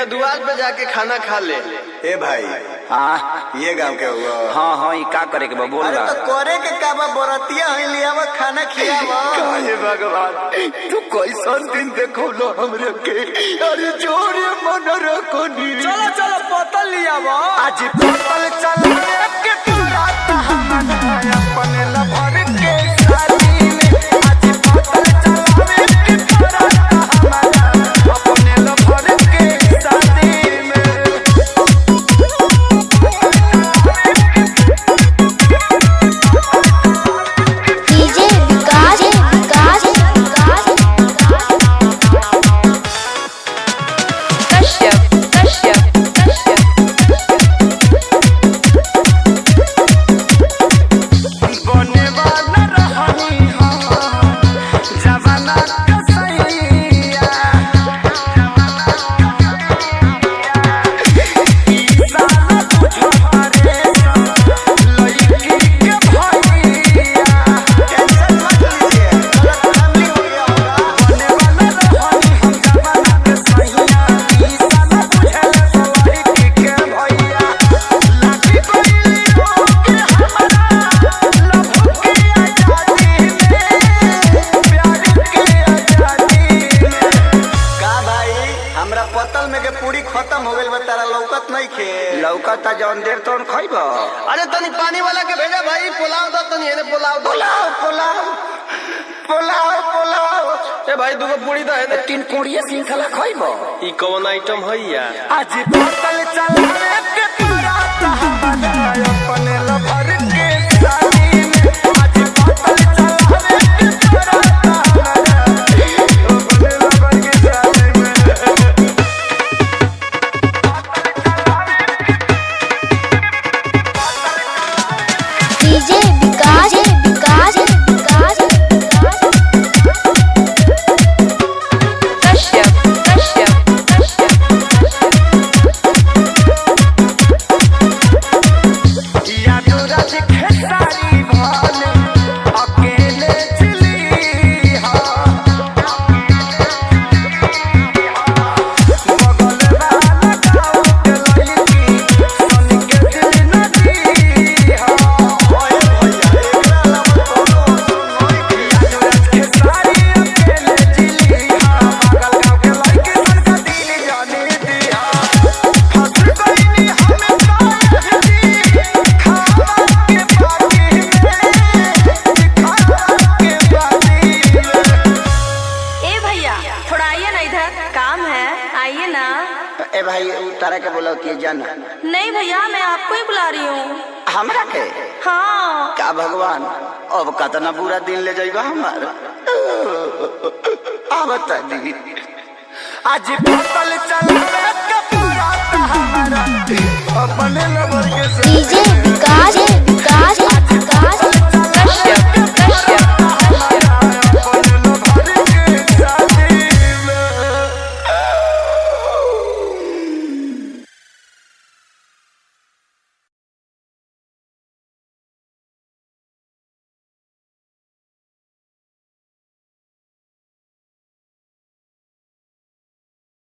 दुआर पे जाके खाना खा ले। ए भाई हाँ ये गांव के हुआ। हाँ हाँ, ये का करे के बा बोल अरे रहा। तो करे के का बा बरतिया है लियावा खाना खियावा। हे भगवान, तू कैसन दिन देखो लो हमरे के। अरे जोरे मन रखो नी। चलो चलो पतल लियावा। आज पतल चला के पूरा हमना अपने लभर के शादी में। आज पतल चला के पूरा हमना अपने लभर के शादी में। डीजे विकास कश्यप बने वाला रहनी हो जवाना कसैया। ई साला तुझ हरे लड़की के भैया। टेंशन मत लीजिए, गलत फैमिली हो गया होगा। बने वाला रहनी हम जवाना कसैया। ई साला तुझ लड़की के भैया। लाठी कोई रोके हमारा लव के आजादी में। प्यार के आजादी में। का भाई हमरा पतल में के पूरी खत्म हो गइल बा, तारा लौकत नहीं खे। लौकता जौन देर तौन खइबो। अरे तनी पानी वाला के भेजा भाई, पुलाव दो तनी, एने पुलाव दो। पुलाव पुलाव पुलाव पुलाव। ए भाई दूगो पूरी दो एने। तीन कोड़िया श्रृंखला खइबो। ई कौन आइटम है यार? आज पतल चला के पूरा हमना अपने लभर के शादी में। आज पतल चला के पूरा हमना अपने लभर के शादी में। डीजे विकास कश्यप यादो राज खेसारी भाले अकेले चली हा। बगल वाला गाँव के लड़की सन के दिल न दी हा। ओए भैया एकरा अलावा कोनो सुनोई के। यादो राज खेसारी अकेले चली हा। बगल गाँव के लड़की सन के दिल जाने दी हा। फंस गईनी हमें काहे दी खावा के बाती में। खावा के बाती में। ए भैया थोड़ा आइए ना, इधर काम है, आइए ना। ए भाई तारा के बोला कि जाना नहीं भैया, मैं आपको ही बुला रही हूँ। हमरा के। हाँ का भगवान, अब कतना बुरा दिन ले जाइबा हमार। आवता दी आज पतल चला के पूरा हमारा अपने लवर के डीजे विकास